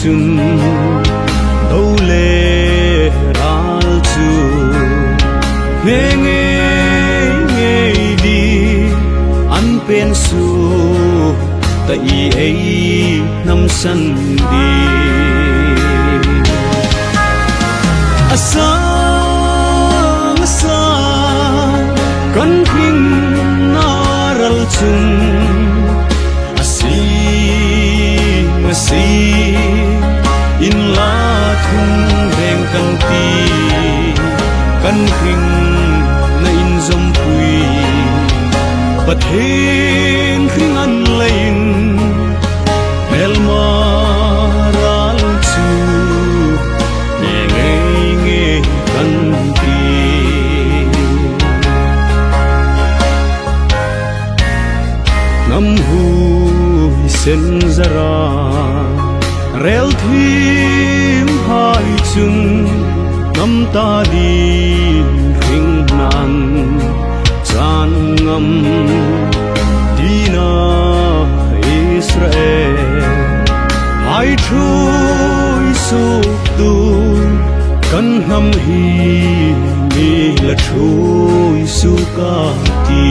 chun đâu lệ ral chu nghe đi an pen su ta i ấy năm san đi asang kan khing naral chun si in la thung veng kan ti kan khing na in zom pui pat hen khing an lein mel ma ral chu nge kan ti nam hu sen zara rel thim hai chun nam ta di khing nan chan ngam dina Israel hai thui su tu kan ham hi mi la thui su ka ti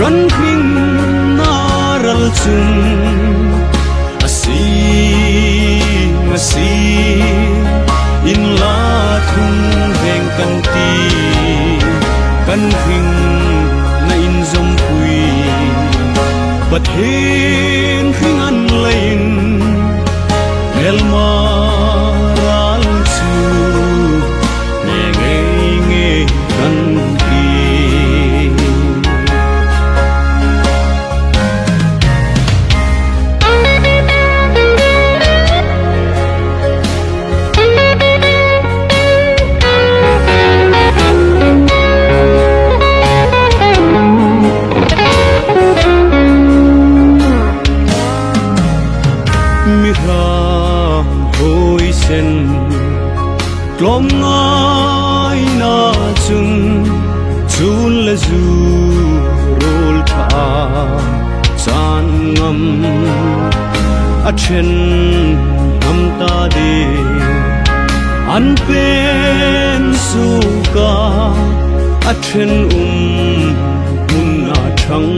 kan khing naral chun asi in la thung veng kan ti kan khing na in zom pui pat hen khing an lein mel ma ral chu nge kan ti Klom ngai na chun la zu rol tha chan ngam a chen nam ta de an pen su ka a chen mun na thang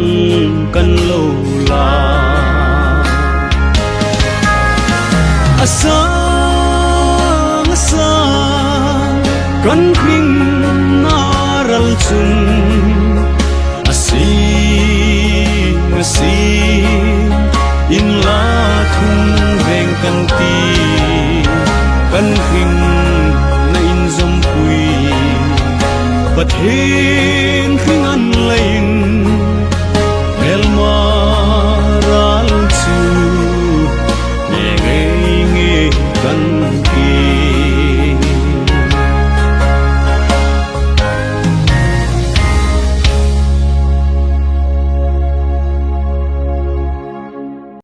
kan lo la kan khing naral chun asi in la thung veng kan ti kan khing na in zom pui pat he